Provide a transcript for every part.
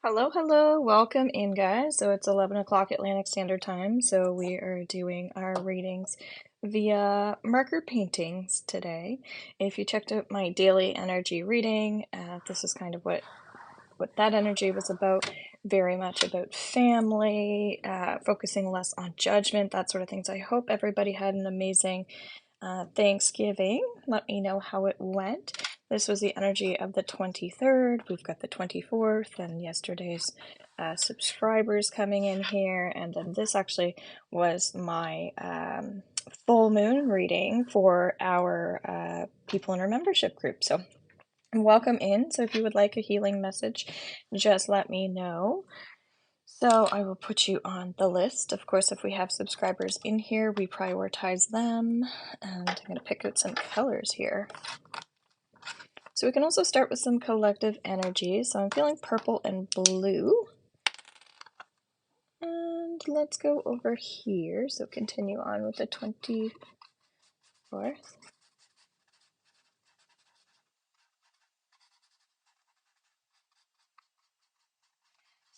Hello, hello, welcome in, guys. So it's 11 o'clock Atlantic Standard Time, so we are doing our readings via marker paintings today. If you checked out my daily energy reading, this is kind of what that energy was about. Very much about family, focusing less on judgment, that sort of things. I hope everybody had an amazing Thanksgiving. Let me know how it went. This was the energy of the 23rd. We've got the 24th and yesterday's subscribers coming in here. And then this actually was my full moon reading for our people in our membership group. So welcome in. So if you would like a healing message, just let me know. So I will put you on the list. Of course, if we have subscribers in here, we prioritize them. And I'm going to pick out some colors here. So we can also start with some collective energy. So I'm feeling purple and blue. And let's go over here. So continue on with the 24th.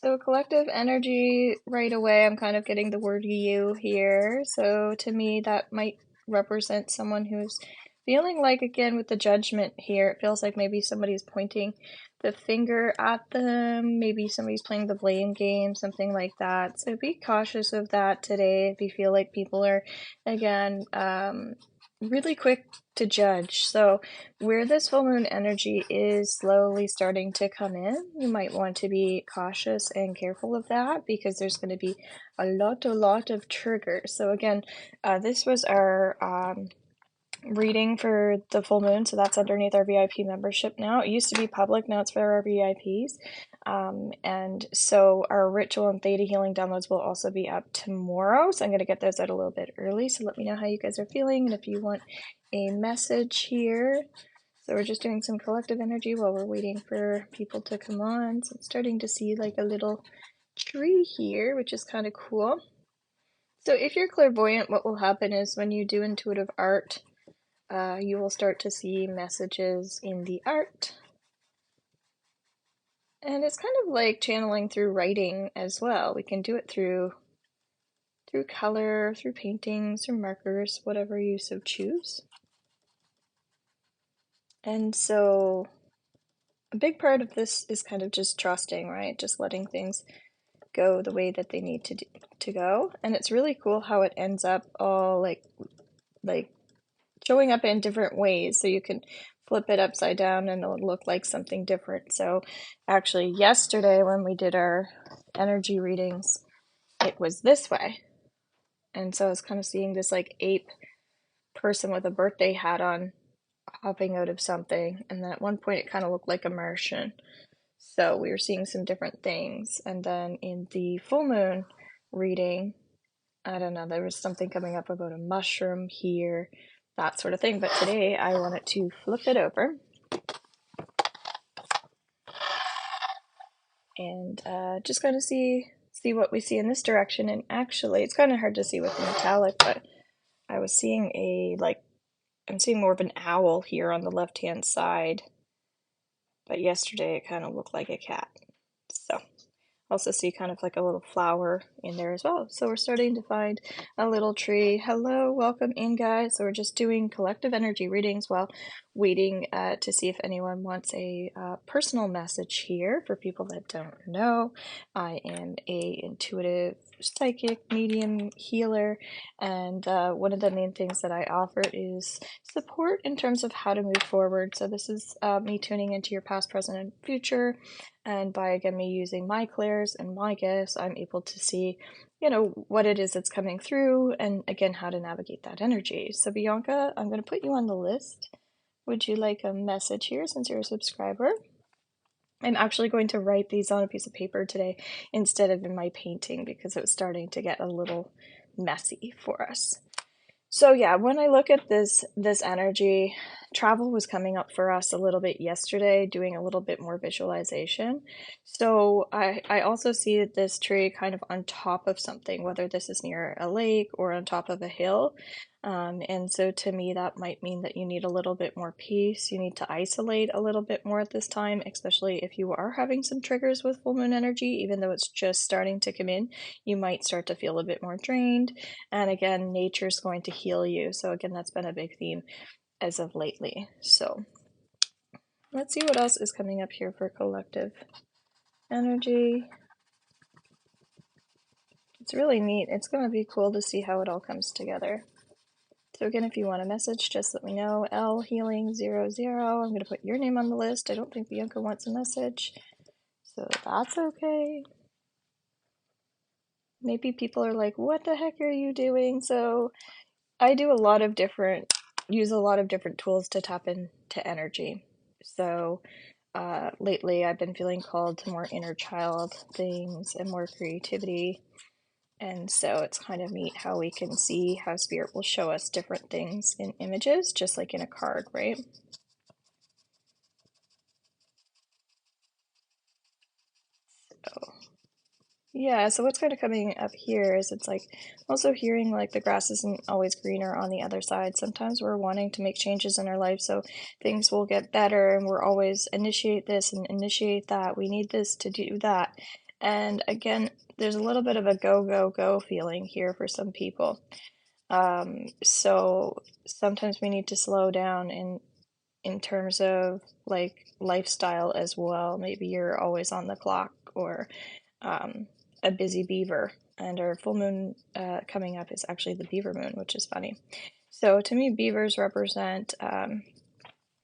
So collective energy, right away, I'm kind of getting the word you here. So to me, that might represent someone who's feeling like, again, with the judgment here, it feels like maybe somebody's pointing the finger at them. Maybe somebody's playing the blame game, something like that. So be cautious of that today if you feel like people are, again, really quick to judge. So where this full moon energy is slowly starting to come in, you might want to be cautious and careful of that because there's going to be a lot of triggers. So again, this was our reading for the full moon, so that's underneath our VIP membership now. It used to be public, now it's for our VIPs. And so our ritual and theta healing downloads will also be up tomorrow, so I'm going to get those out a little bit early. So let me know how you guys are feeling and if you want a message here. So we're just doing some collective energy while we're waiting for people to come on. So I'm starting to see like a little tree here, which is kind of cool. So if you're clairvoyant, what will happen is when you do intuitive art, you will start to see messages in the art. And it's kind of like channeling through writing as well. We can do it through color, through paintings, through markers, whatever you so choose. And so a big part of this is kind of just trusting, right? Just letting things go the way that they need to go. And it's really cool how it ends up all like showing up in different ways. So you can flip it upside down and it'll look like something different. So actually yesterday when we did our energy readings, it was this way. And so I was kind of seeing this like ape person with a birthday hat on hopping out of something. And then at one point it kind of looked like a Martian. So we were seeing some different things. And then in the full moon reading, I don't know, there was something coming up about a mushroom here, that sort of thing. But today I wanted to flip it over and just kind of see what we see in this direction. And actually, it's kind of hard to see with the metallic, but I was seeing I'm seeing more of an owl here on the left-hand side. But yesterday it kind of looked like a cat. So also see kind of like a little flower in there as well. So we're starting to find a little tree. Hello, welcome in, guys. So we're just doing collective energy readings while waiting to see if anyone wants a personal message here. For people that don't know, I am a intuitive psychic medium healer, and one of the main things that I offer is support in terms of how to move forward. So this is me tuning into your past, present, and future. And by, again, me using my clairs and my gifts, I'm able to see, what it is that's coming through and, again, how to navigate that energy. So, Bianca, I'm going to put you on the list. Would you like a message here since you're a subscriber? I'm actually going to write these on a piece of paper today instead of in my painting because it was starting to get a little messy for us. So yeah, when I look at this energy, travel was coming up for us a little bit yesterday, doing a little bit more visualization. So I also see this tree kind of on top of something, whether this is near a lake or on top of a hill. And so to me, that might mean that you need a little bit more peace. You need to isolate a little bit more at this time, especially if you are having some triggers with full moon energy, even though it's just starting to come in, you might start to feel a bit more drained. And again, nature's going to heal you. So again, that's been a big theme as of lately. So let's see what else is coming up here for collective energy. It's really neat. It's going to be cool to see how it all comes together. So again, if you want a message, just let me know. L Healing 00. I'm going to put your name on the list. I don't think Bianca wants a message, so that's okay. Maybe people are like, what the heck are you doing? So I do use a lot of different tools to tap into energy. So lately I've been feeling called to more inner child things and more creativity. And so it's kind of neat how we can see how spirit will show us different things in images, just like in a card, right? So, yeah, so what's kind of coming up here is it's like also hearing like the grass isn't always greener on the other side. Sometimes we're wanting to make changes in our life so things will get better, and we're always initiate this and initiate that. We need this to do that. And again, there's a little bit of a go, go, go feeling here for some people. So sometimes we need to slow down in terms of like lifestyle as well. Maybe you're always on the clock, or a busy beaver, and our full moon coming up is actually the beaver moon, which is funny. So to me, beavers represent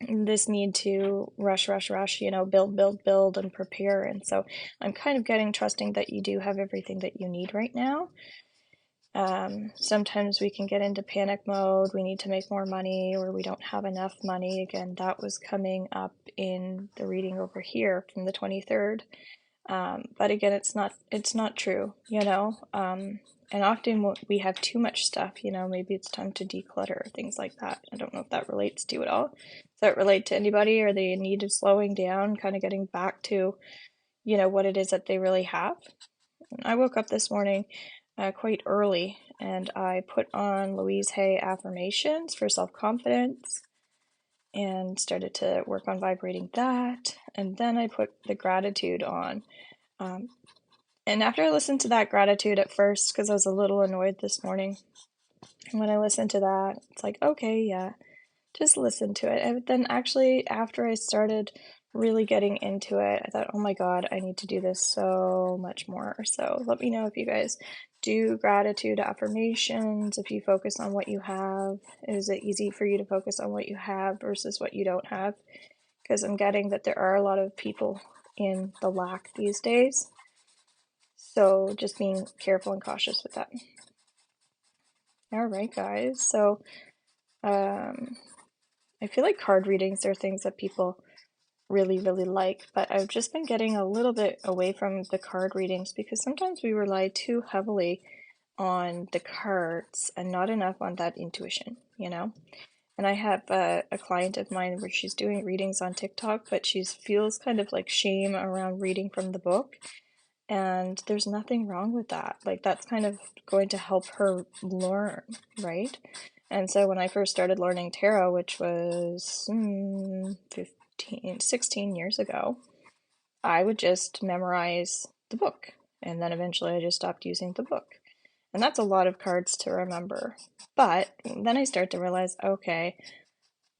this need to rush, rush, rush, build, build, build, and prepare. And so I'm kind of getting trusting that you do have everything that you need right now. Sometimes we can get into panic mode. We need to make more money, or we don't have enough money. Again, that was coming up in the reading over here from the 23rd. But again, it's not true, and often we have too much stuff, maybe it's time to declutter, things like that. I don't know if that relates to you at all. Does that relate to anybody? Are they in need of slowing down, kind of getting back to, what it is that they really have? I woke up this morning quite early, and I put on Louise Hay affirmations for self-confidence and started to work on vibrating that. And then I put the gratitude on. And after I listened to that gratitude at first, because I was a little annoyed this morning, when I listened to that, it's like, okay, yeah, just listen to it. And then actually, after I started really getting into it, I thought, oh my God, I need to do this so much more. So let me know if you guys do gratitude affirmations, if you focus on what you have. Is it easy for you to focus on what you have versus what you don't have? Because I'm getting that there are a lot of people in the lack these days. So just being careful and cautious with that. All right, guys. So I feel like card readings are things that people really, really like, but I've just been getting a little bit away from the card readings because sometimes we rely too heavily on the cards and not enough on that intuition, And I have a client of mine where she's doing readings on TikTok, but she feels kind of like shame around reading from the book. And there's nothing wrong with that. Like, that's kind of going to help her learn, right? And so when I first started learning tarot, which was 16 years ago, I would just memorize the book. And then eventually I just stopped using the book. And that's a lot of cards to remember. But then I start to realize, okay,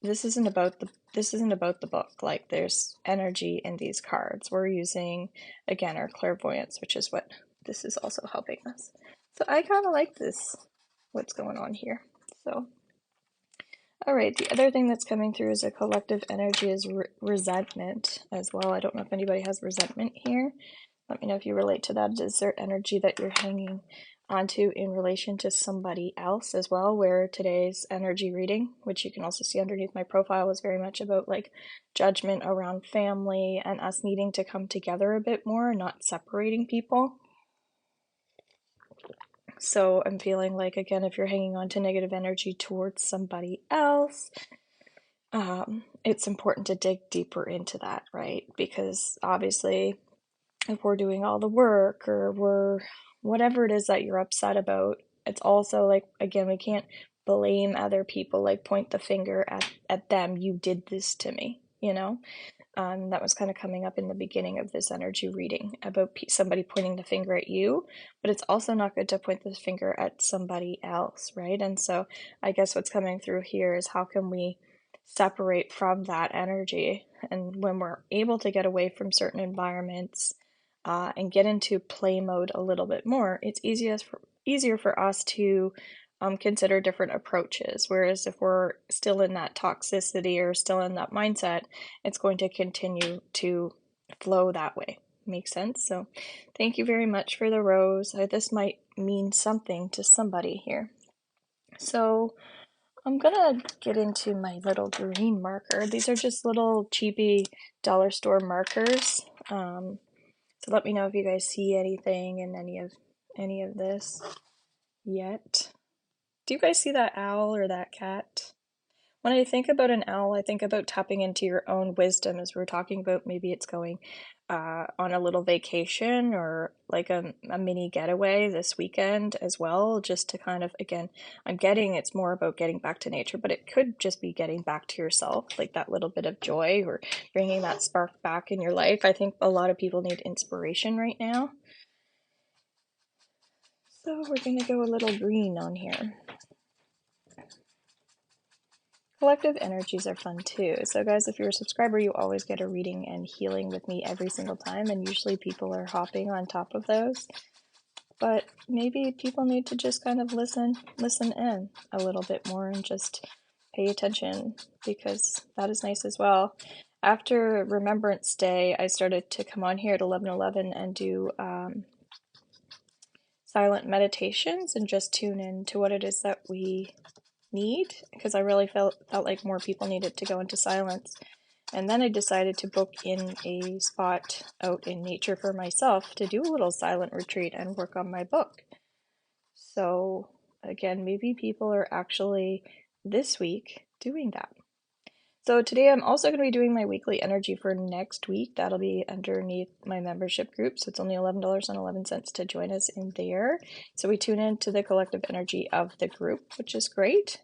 this isn't about the book. Like, there's energy in these cards. We're using, again, our clairvoyance, which is what this is also helping us. So I kind of like this, what's going on here. So all right, the other thing that's coming through as a collective energy is resentment as well. I don't know if anybody has resentment here. Let me know if you relate to that. Is there energy that you're hanging onto in relation to somebody else as well? Where today's energy reading, which you can also see underneath my profile, was very much about like judgment around family and us needing to come together a bit more, not separating people. So I'm feeling like, again, if you're hanging on to negative energy towards somebody else, it's important to dig deeper into that, right? Because obviously, if we're doing all the work or we're whatever it is that you're upset about, it's also like, again, we can't blame other people, like point the finger at them. You did this to me, you know? That was kind of coming up in the beginning of this energy reading about somebody pointing the finger at you, but it's also not good to point the finger at somebody else, right? And so I guess what's coming through here is how can we separate from that energy? And when we're able to get away from certain environments and get into play mode a little bit more, it's easier for us to consider different approaches. Whereas if we're still in that toxicity or still in that mindset, it's going to continue to flow that way. Makes sense? So thank you very much for the rose. This might mean something to somebody here. So I'm gonna get into my little green marker. These are just little cheapy dollar store markers. So let me know if you guys see anything in any of this yet. Do you guys see that owl or that cat? When I think about an owl, I think about tapping into your own wisdom, as we're talking about. Maybe it's going on a little vacation or like a mini getaway this weekend as well, just to kind of, again, I'm getting it's more about getting back to nature, but it could just be getting back to yourself, like that little bit of joy or bringing that spark back in your life. I think a lot of people need inspiration right now. So we're going to go a little green on here. Collective energies are fun too. So guys, if you're a subscriber, you always get a reading and healing with me every single time, and usually people are hopping on top of those. But maybe people need to just kind of listen in a little bit more and just pay attention, because that is nice as well. After Remembrance Day, I started to come on here at 11:11 and do silent meditations and just tune in to what it is that we need, because I really felt like more people needed to go into silence. And then I decided to book in a spot out in nature for myself to do a little silent retreat and work on my book. So again, maybe people are actually this week doing that. So today I'm also going to be doing my weekly energy for next week. That'll be underneath my membership group. So it's only $11.11 to join us in there. So we tune into the collective energy of the group, which is great.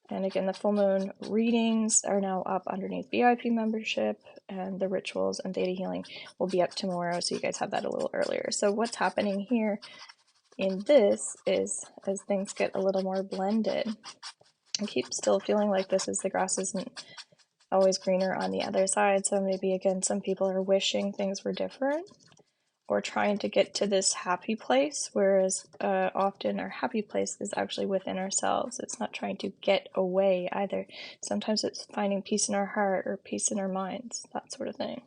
And again, the full moon readings are now up underneath VIP membership, and the rituals and theta healing will be up tomorrow. So you guys have that a little earlier. So what's happening here in this is, as things get a little more blended, I keep still feeling like this is the grass isn't always greener on the other side. So maybe again, some people are wishing things were different or trying to get to this happy place, whereas often our happy place is actually within ourselves. It's not trying to get away either. Sometimes it's finding peace in our heart or peace in our minds, that sort of thing.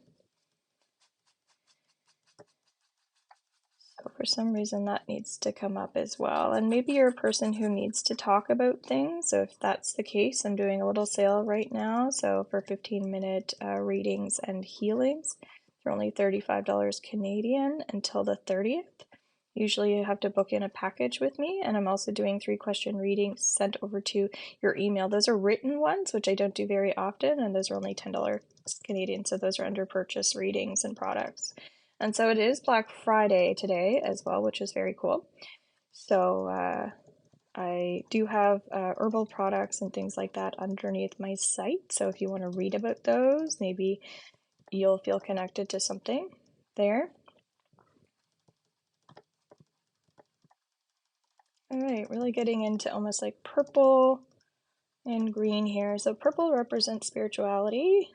So for some reason that needs to come up as well. And maybe you're a person who needs to talk about things. So if that's the case, I'm doing a little sale right now. So for 15-minute readings and healings, they're only $35 Canadian until the 30th. Usually you have to book in a package with me, and I'm also doing 3-question readings sent over to your email. Those are written ones, which I don't do very often, and those are only $10 Canadian, so those are under purchase readings and products. And so it is Black Friday today as well, which is very cool. So I do have herbal products and things like that underneath my site, so if you want to read about those, maybe you'll feel connected to something there. All right, really getting into almost like purple and green here. So purple represents spirituality,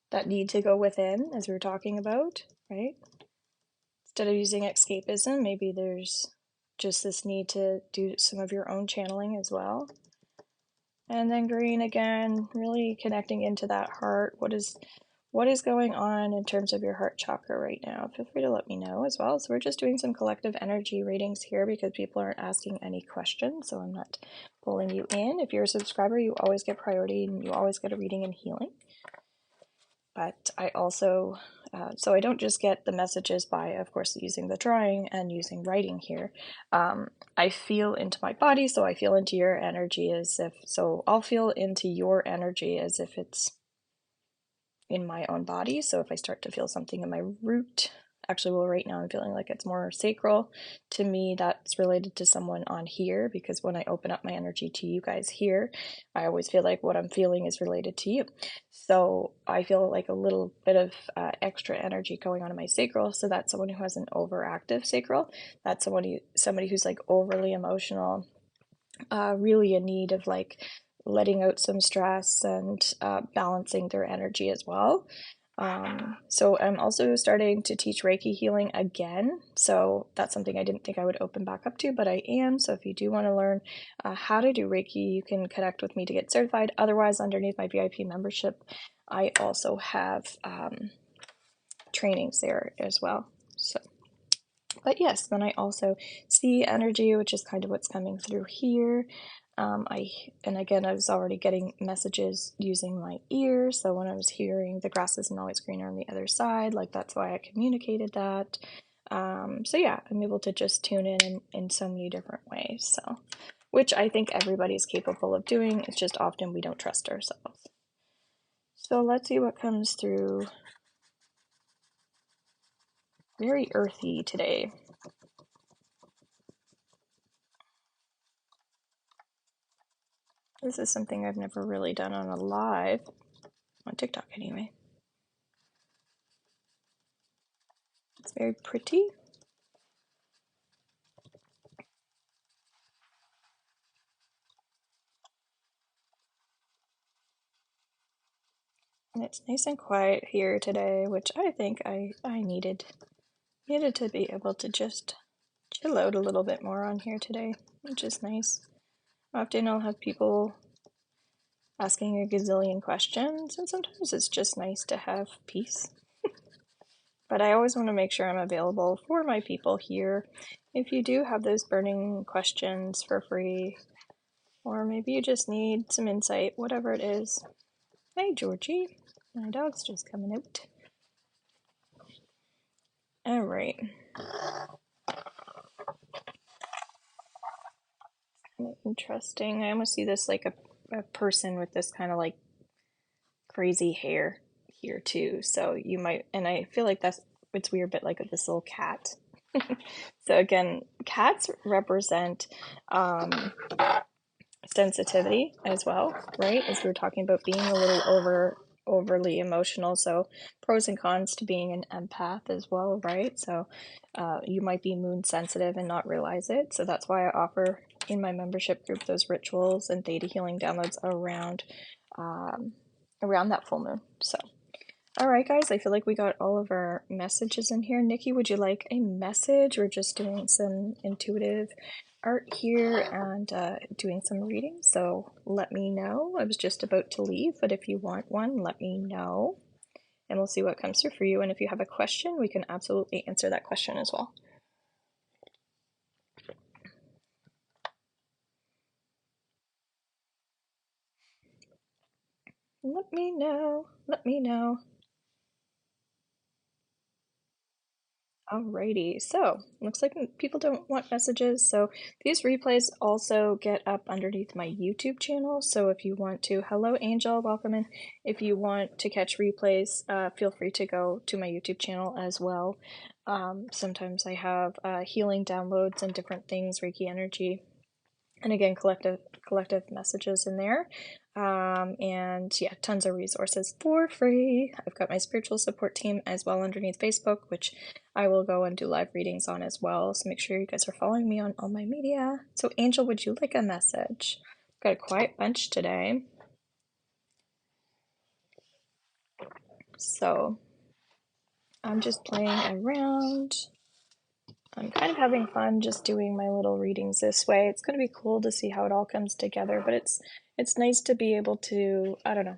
that need to go within, as we were talking about, right? Instead of using escapism, maybe there's just this need to do some of your own channeling as well. And then green again, really connecting into that heart. What is going on in terms of your heart chakra right now? Feel free to let me know as well. So we're just doing some collective energy readings here because people aren't asking any questions, so I'm not pulling you in. If you're a subscriber, you always get priority and you always get a reading and healing. But I also, so I don't just get the messages by, of course, using the drawing and using writing here. I feel into my body, so I feel into your energy as if, so I'll feel into your energy as if it's in my own body. So if I start to feel something in my root Actually, well, right now I'm feeling like it's more sacral. To me, that's related to someone on here, because when I open up my energy to you guys here, I always feel like what I'm feeling is related to you. So I feel like a little bit of extra energy going on in my sacral. So that's someone who has an overactive sacral. That's somebody who's like overly emotional, really in need of like letting out some stress and balancing their energy as well. So I'm also starting to teach Reiki healing again. So that's something I didn't think I would open back up to, but I am. So if you do want to learn how to do Reiki, you can connect with me to get certified. Otherwise, underneath my VIP membership, I also have trainings there as well. So, but yes, then I also see energy, which is kind of what's coming through here. And again, I was already getting messages using my ears. So when I was hearing the grass isn't always greener on the other side, like that's why I communicated that. So yeah, I'm able to just tune in so many different ways. So, which I think everybody's capable of doing. It's just often we don't trust ourselves. So let's see what comes through. Very earthy today. This is something I've never really done on a live, on TikTok anyway. It's very pretty. And it's nice and quiet here today, which I think I needed. Needed to be able to just chill out a little bit more on here today, which is nice. Often I'll have people asking a gazillion questions, and sometimes it's just nice to have peace. But I always want to make sure I'm available for my people here. If you do have those burning questions for free, or maybe you just need some insight, whatever it is. Hey, Georgie. My dog's just coming out. All right. Interesting. I almost see this like a person with this kind of like crazy hair here too. So you might, and I feel like it's weird, but like this little cat. So again, cats represent sensitivity as well, right? As we were talking about being a little overly emotional. So pros and cons to being an empath as well, right? So you might be moon sensitive and not realize it. So that's why I offer in my membership group those rituals and theta healing downloads around that full moon. So all right, guys, I feel like we got all of our messages in here. Nikki, would you like a message? We're just doing some intuitive art here and doing some reading, so let me know. I was just about to leave, but if you want one, let me know, and we'll see what comes through for you. And if you have a question, we can absolutely answer that question as well. Let me know. Let me know. Alrighty, so looks like people don't want messages, so these replays also get up underneath my YouTube channel. So if you want to, hello Angel, welcome in. If you want to catch replays, feel free to go to my YouTube channel as well. Sometimes I have healing downloads and different things, Reiki energy, and again collective messages in there. And yeah, tons of resources for free. I've got my spiritual support team as well underneath Facebook, which I will go and do live readings on as well. So make sure you guys are following me on all my media. So Angel, would you like a message? Got a quiet bunch today. So I'm just playing around. I'm kind of having fun just doing my little readings this way. It's going to be cool to see how it all comes together, but it's nice to be able to, I don't know,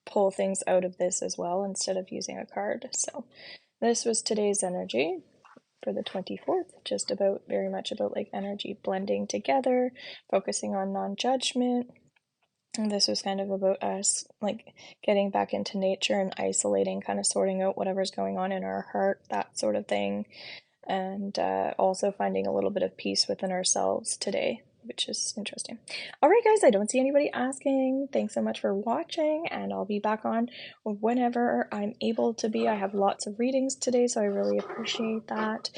pull things out of this as well instead of using a card. So this was today's energy for the 24th, just about very much about like energy blending together, focusing on non-judgment. And this was kind of about us like getting back into nature and isolating, kind of sorting out whatever's going on in our heart, that sort of thing. And also finding a little bit of peace within ourselves today. which is interesting. All right, guys, I don't see anybody asking. Thanks so much for watching, and I'll be back on whenever I'm able to be. I have lots of readings today, so I really appreciate that.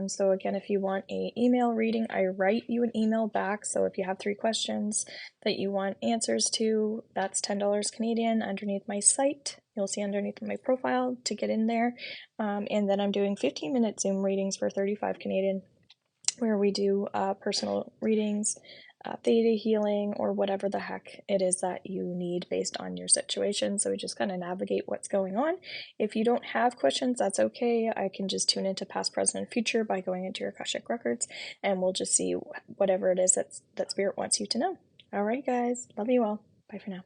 So again, if you want a email reading, I write you an email back. So if you have 3 questions that you want answers to, that's $10 Canadian underneath my site. You'll see underneath my profile to get in there. And then I'm doing 15-minute Zoom readings for 35 Canadian, where we do personal readings, theta healing, or whatever the heck it is that you need based on your situation. So we just kind of navigate what's going on. If you don't have questions, that's okay. I can just tune into past, present, and future by going into your Akashic records, and we'll just see whatever it is that Spirit wants you to know. All right, guys. Love you all. Bye for now.